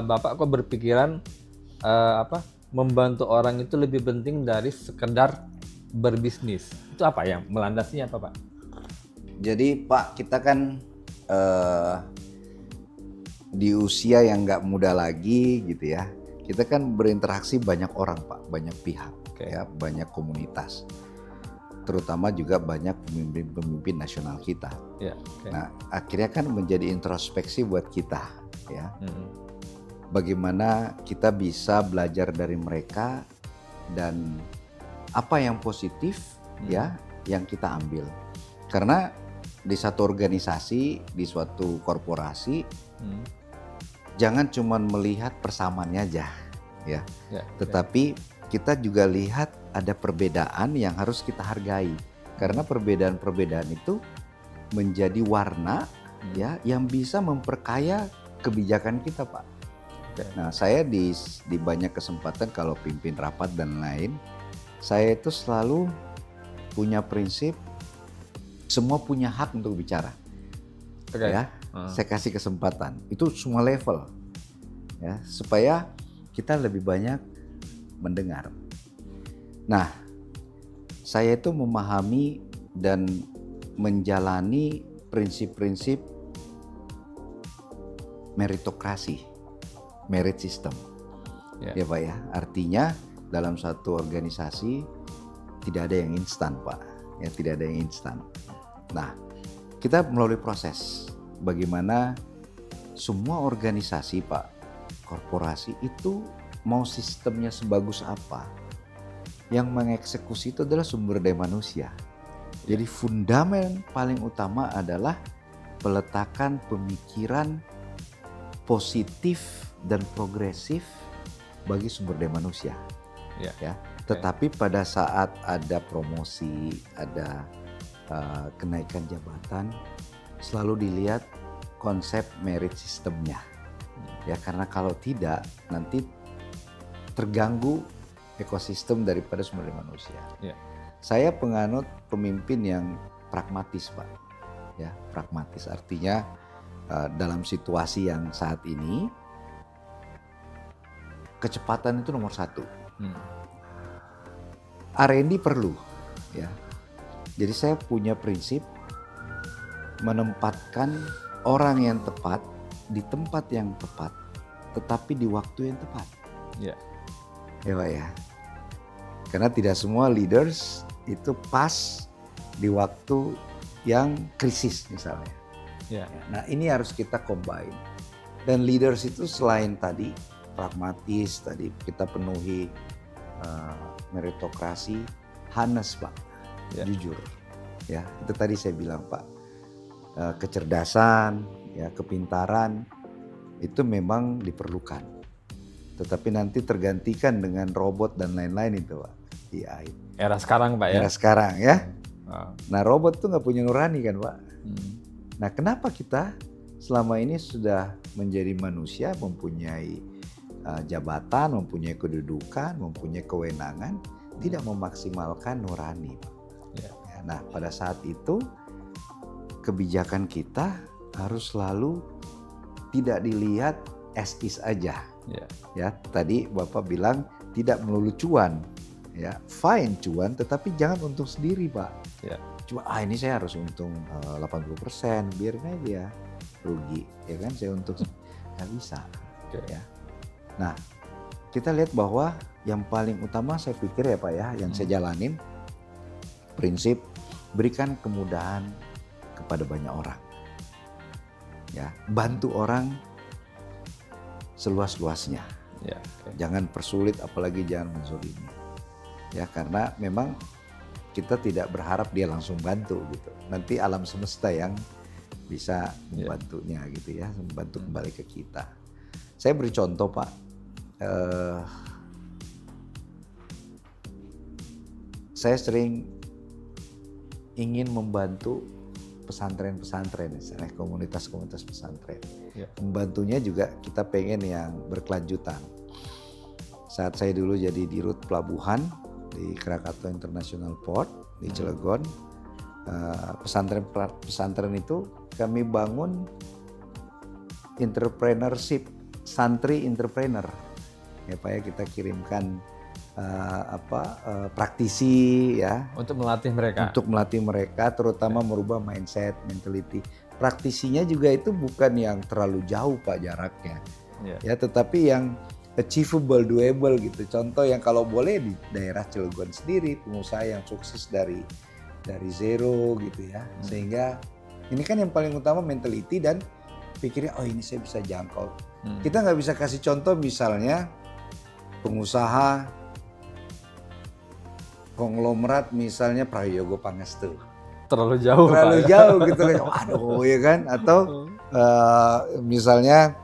Bapak kok berpikiran membantu orang itu lebih penting dari sekedar berbisnis? Itu apa yang melandasinya apa, Pak? Jadi Pak, kita kan di usia yang nggak muda lagi gitu ya. Kita kan berinteraksi banyak orang Pak, banyak pihak, ya, banyak komunitas. Terutama juga banyak pemimpin-pemimpin nasional kita. Nah, akhirnya kan menjadi introspeksi buat kita, ya. Bagaimana kita bisa belajar dari mereka dan apa yang positif ya yang kita ambil. Karena di satu organisasi, di suatu korporasi, jangan cuma melihat persamaannya aja, ya. Tetapi kita juga lihat ada perbedaan yang harus kita hargai. Karena perbedaan-perbedaan itu menjadi warna, ya, yang bisa memperkaya kebijakan kita, Pak. Nah, saya di banyak kesempatan kalau pimpin rapat dan lain, saya itu selalu punya prinsip semua punya hak untuk bicara. Ya, saya kasih kesempatan. Itu semua level. Ya, supaya kita lebih banyak mendengar. Nah, saya itu memahami dan menjalani prinsip-prinsip meritokrasi, merit system. Ya Pak ya, artinya dalam satu organisasi tidak ada yang instan Pak, ya tidak ada yang instan. Nah, kita melalui proses bagaimana semua organisasi Pak, korporasi itu mau sistemnya sebagus apa, yang mengeksekusi itu adalah sumber daya manusia. Jadi fundament paling utama adalah peletakan pemikiran positif dan progresif bagi sumber daya manusia. Ya. Tetapi pada saat ada promosi, ada kenaikan jabatan, selalu dilihat konsep merit sistemnya. Ya, karena kalau tidak nanti terganggu ekosistem daripada sumber daya manusia. Saya penganut pemimpin yang pragmatis, Pak. Ya, pragmatis artinya dalam situasi yang saat ini kecepatan itu nomor satu. R&D perlu, ya. Jadi saya punya prinsip menempatkan orang yang tepat di tempat yang tepat, tetapi di waktu yang tepat. Ya Pak ya. Karena tidak semua leaders itu pas di waktu yang krisis misalnya. Nah ini harus kita combine. Dan leaders itu selain tadi pragmatis, tadi kita penuhi meritokrasi, honest Pak, jujur. Ya itu tadi saya bilang Pak, kecerdasan, ya kepintaran itu memang diperlukan. Tetapi nanti tergantikan dengan robot dan lain-lain itu Pak, AI. Era sekarang Pak ya. Era sekarang ya. Nah robot tuh nggak punya nurani kan Pak. Nah kenapa kita selama ini sudah menjadi manusia, mempunyai jabatan, mempunyai kedudukan, mempunyai kewenangan, tidak memaksimalkan nurani. Nah pada saat itu kebijakan kita harus selalu tidak dilihat as is aja. Ya tadi Bapak bilang tidak melulu cuan. Ya fine cuan, tetapi jangan untung sendiri Pak. Cuma ini saya harus untung 80%, biarin aja rugi, ya kan saya untung nggak bisa. Ya. Nah kita lihat bahwa yang paling utama saya pikir ya Pak ya, yang saya jalanin prinsip berikan kemudahan kepada banyak orang. Ya, bantu orang seluas-luasnya. Jangan persulit, apalagi jangan menzolimi. Ya, karena memang kita tidak berharap dia langsung bantu gitu. Nanti alam semesta yang bisa membantunya gitu ya, membantu kembali ke kita. Saya beri contoh Pak. Saya sering ingin membantu pesantren-pesantren, misalnya komunitas-komunitas pesantren. Membantunya juga kita pengen yang berkelanjutan. Saat saya dulu jadi dirut pelabuhan di Krakatau International Port di Cilegon, pesantren itu kami bangun entrepreneurship santri entrepreneur. Ya Pak ya, kita kirimkan praktisi ya Untuk melatih mereka. untuk melatih mereka, terutama merubah mindset, mentality. Praktisinya juga itu bukan yang terlalu jauh Pak jaraknya, ya, tetapi yang achievable, doable gitu. Contoh yang kalau boleh di daerah Cilegon sendiri, pengusaha yang sukses dari zero gitu ya, sehingga ini kan yang paling utama mentality dan pikirnya oh ini saya bisa jangkau. Kita nggak bisa kasih contoh misalnya pengusaha konglomerat misalnya Prayogo Pangestu. Terlalu jauh Terlalu Pak, jauh gitu kan. Aduh ya kan, atau misalnya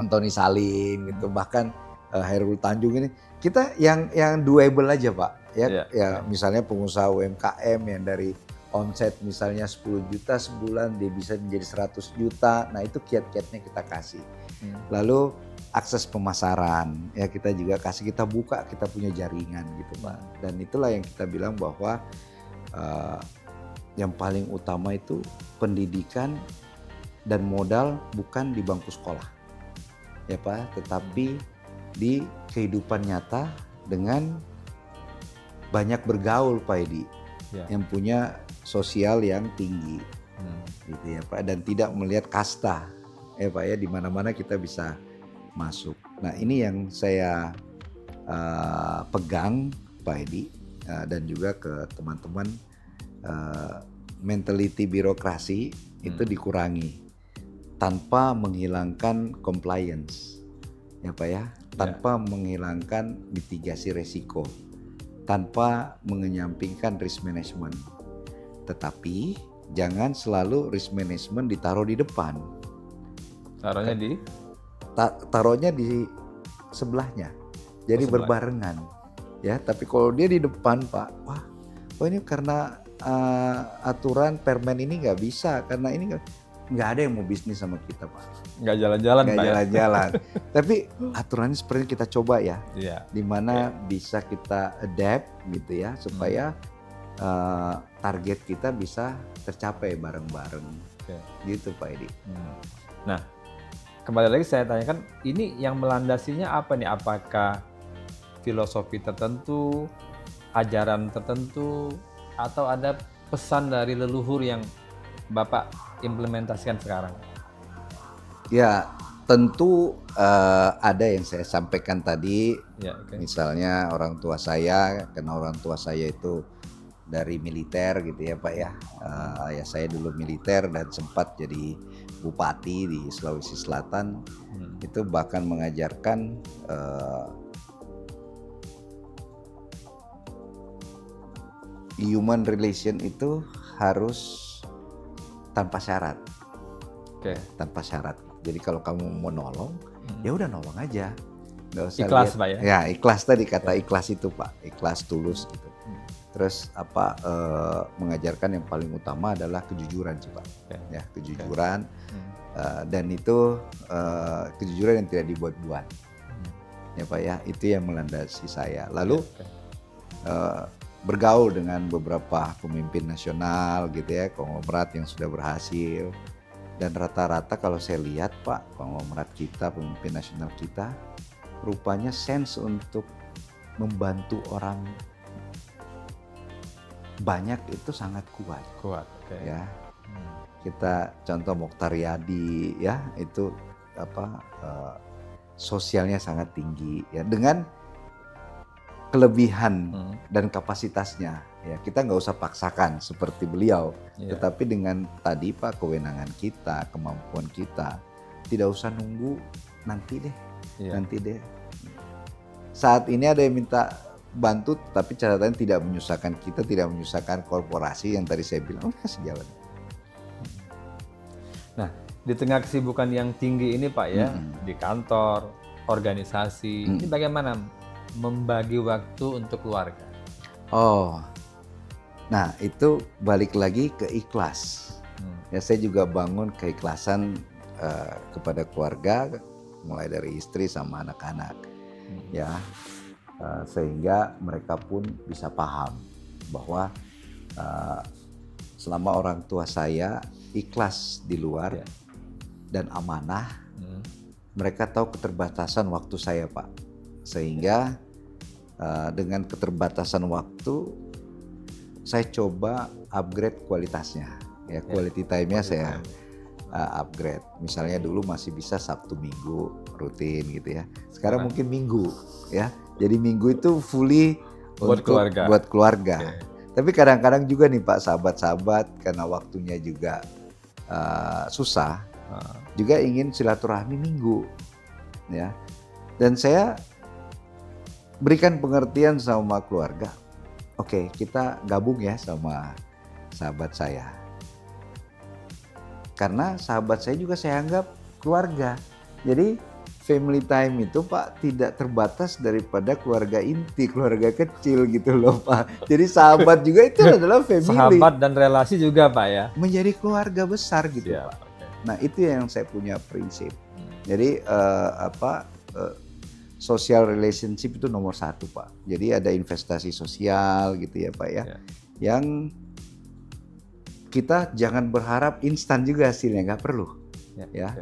Antoni Salim gitu, bahkan Hairul Tanjung ini. Kita yang doable aja Pak. Ya misalnya pengusaha UMKM yang dari omset misalnya 10 juta sebulan dia bisa menjadi 100 juta. Nah, itu kiat-kiatnya kita kasih. Lalu akses pemasaran ya kita juga kasih, kita buka, kita punya jaringan gitu Pak. Dan itulah yang kita bilang bahwa yang paling utama itu pendidikan dan modal bukan di bangku sekolah ya Pak, tetapi di kehidupan nyata dengan banyak bergaul Pak Edi, yang punya sosial yang tinggi gitu ya Pak, dan tidak melihat kasta ya Pak ya, di mana-mana kita bisa masuk. Nah ini yang saya pegang Pak Edi, dan juga ke teman-teman, mentality birokrasi itu dikurangi tanpa menghilangkan compliance ya Pak ya, tanpa menghilangkan mitigasi resiko, tanpa mengenyampingkan risk management. Tetapi jangan selalu risk management ditaruh di depan. Taruhnya di sebelahnya. Jadi berbarengan. Ya, tapi kalau dia di depan Pak, wah ini karena aturan permen ini nggak bisa, karena ini nggak ada yang mau bisnis sama kita Pak. Nggak jalan-jalan Pak. Nggak jalan-jalan. Tapi aturannya seperti kita coba ya. Di mana bisa kita adapt gitu ya, supaya target kita bisa tercapai bareng-bareng. Gitu Pak Edi. Nah, kembali lagi saya tanyakan, ini yang melandasinya apa nih? Apakah filosofi tertentu, ajaran tertentu, atau ada pesan dari leluhur yang Bapak implementasikan sekarang? Ya, tentu ada yang saya sampaikan tadi. Misalnya orang tua saya, karena orang tua saya itu dari militer gitu ya Pak ya. Ayah saya dulu militer dan sempat jadi bupati di Sulawesi Selatan. Itu bahkan mengajarkan human relation itu harus tanpa syarat. Tanpa syarat. Jadi kalau kamu mau nolong, ya udah nolong aja. Nggak usah ikhlas lihat. Pak ya? Ya ikhlas tadi, kata ikhlas itu Pak. Ikhlas, tulus gitu. Terus mengajarkan yang paling utama adalah kejujuran sih Pak. Ya, kejujuran. Dan itu kejujuran yang tidak dibuat-buat. Ya Pak ya, itu yang melandasi saya. Lalu bergaul dengan beberapa pemimpin nasional gitu ya, konglomerat yang sudah berhasil. Dan rata-rata kalau saya lihat Pak, konglomerat kita, pemimpin nasional kita, rupanya sense untuk membantu orang banyak itu sangat kuat. Ya. Kita contoh Mokhtar Yadi ya, itu sosialnya sangat tinggi ya, dengan kelebihan dan kapasitasnya ya, kita nggak usah paksakan seperti beliau, tetapi dengan tadi Pak, kewenangan kita, kemampuan kita, tidak usah nunggu nanti deh. Saat ini ada yang minta bantu, tapi catatan tidak menyusahkan kita, tidak menyusahkan korporasi yang tadi saya bilang, kasih jalan. Nah, di tengah kesibukan yang tinggi ini Pak ya, di kantor, organisasi, ini bagaimana membagi waktu untuk keluarga? Nah itu balik lagi ke ikhlas. Ya, saya juga bangun keikhlasan kepada keluarga, mulai dari istri sama anak-anak, ya, sehingga mereka pun bisa paham bahwa selama orang tua saya ikhlas di luar dan amanah, mereka tahu keterbatasan waktu saya Pak, sehingga dengan keterbatasan waktu saya coba upgrade kualitasnya, ya quality time-nya saya upgrade. Misalnya dulu masih bisa Sabtu Minggu rutin gitu ya, sekarang mungkin Minggu ya, jadi Minggu itu fully buat keluarga. Buat keluarga. Tapi kadang-kadang juga nih Pak, sahabat-sahabat karena waktunya juga susah, juga ingin silaturahmi Minggu, ya. Dan saya berikan pengertian sama keluarga. Oke, kita gabung ya sama sahabat saya. Karena sahabat saya juga saya anggap keluarga. Jadi family time itu Pak tidak terbatas daripada keluarga inti, keluarga kecil gitu loh Pak. Jadi sahabat juga itu adalah family. Sahabat dan relasi juga Pak ya. Menjadi keluarga besar gitu Pak. Nah itu yang saya punya prinsip. Jadi social relationship itu nomor 1 Pak. Jadi ada investasi sosial gitu ya Pak ya. Yang kita jangan berharap instan juga hasilnya, nggak perlu ya.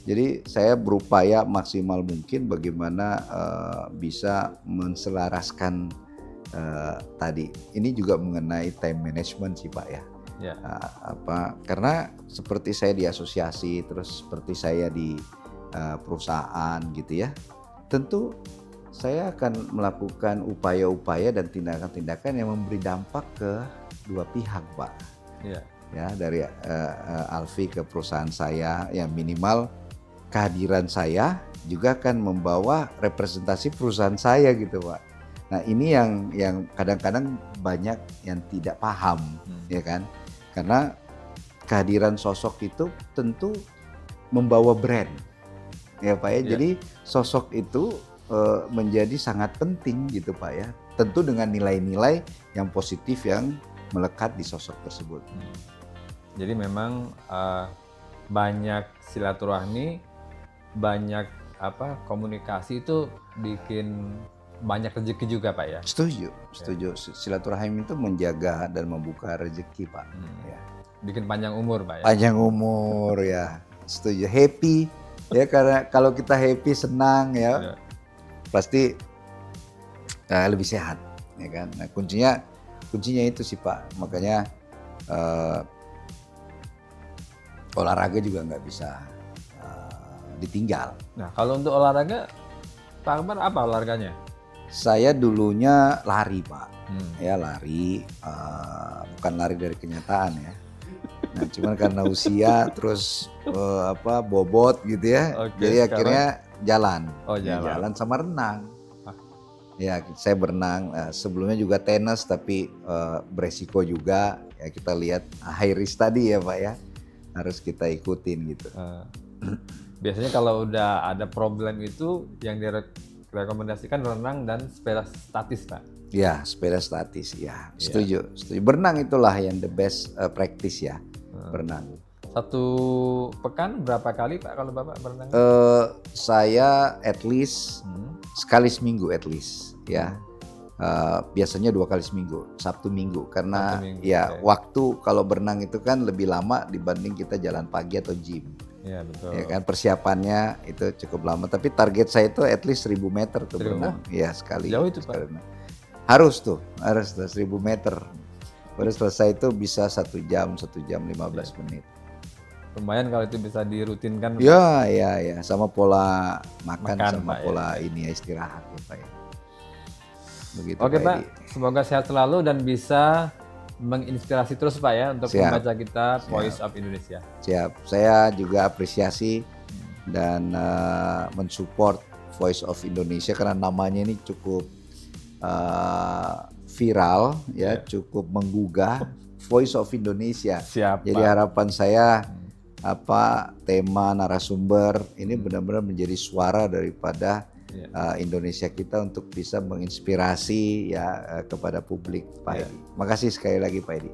Jadi saya berupaya maksimal mungkin bagaimana bisa menselaraskan tadi. Ini juga mengenai time management sih Pak ya. Karena seperti saya di asosiasi, terus seperti saya di perusahaan gitu ya. Tentu saya akan melakukan upaya-upaya dan tindakan-tindakan yang memberi dampak ke dua pihak Pak. Ya dari Alfi ke perusahaan saya, yang minimal kehadiran saya juga akan membawa representasi perusahaan saya gitu Pak. Nah ini yang kadang-kadang banyak yang tidak paham ya kan, karena kehadiran sosok itu tentu membawa brand ya Pak ya. Jadi sosok itu menjadi sangat penting gitu Pak ya, tentu dengan nilai-nilai yang positif yang melekat di sosok tersebut. Jadi memang banyak silaturahmi, banyak komunikasi itu bikin banyak rezeki juga Pak ya. Setuju. Silaturahim itu menjaga dan membuka rezeki Pak. Ya. Bikin panjang umur Pak ya. Panjang umur ya, setuju. Happy ya, karena kalau kita happy senang ya, pasti lebih sehat ya kan. Nah kuncinya itu sih Pak, makanya olahraga juga nggak bisa ditinggal. Nah kalau untuk olahraga, Pak Akbar apa olahraganya? Saya dulunya lari Pak, ya lari, bukan lari dari kenyataan ya. Nah cuman karena usia terus bobot gitu ya, jadi akhirnya jalan. Jalan sama renang. Ya saya berenang, sebelumnya juga tenis tapi beresiko juga ya, kita lihat high risk tadi ya Pak ya, harus kita ikutin gitu. Biasanya kalau udah ada problem itu yang direkomendasikan renang dan sepeda statis Pak. Ya sepeda statis ya, setuju. Berenang itulah yang the best practice ya, berenang. Satu pekan berapa kali Pak kalau Bapak berenang? Saya at least sekali seminggu at least ya. Biasanya 2 kali seminggu, Sabtu Minggu, karena waktu kalau berenang itu kan lebih lama dibanding kita jalan pagi atau gym. Iya betul. Ya kan persiapannya itu cukup lama, tapi target saya itu at least 1000 meter tuh berenang. Ya sekali. Jauh itu Pak? Harus 1000 meter. Baru selesai itu bisa 1 jam 15 menit. Lumayan kalau itu bisa dirutinkan. Ya, sama pola makan sama Pak, pola ini istirahat ya Pak ya. Begitu, Oke Pak, semoga sehat selalu dan bisa menginspirasi terus Pak ya untuk membaca kita Voice of Indonesia. Siap, saya juga apresiasi dan mensupport Voice of Indonesia karena namanya ini cukup viral ya, cukup menggugah. Voice of Indonesia. Siap, jadi Pak. harapan saya tema narasumber ini benar-benar menjadi suara daripada Indonesia kita untuk bisa menginspirasi ya kepada publik Pak Edi. Makasih sekali lagi Pak Edi.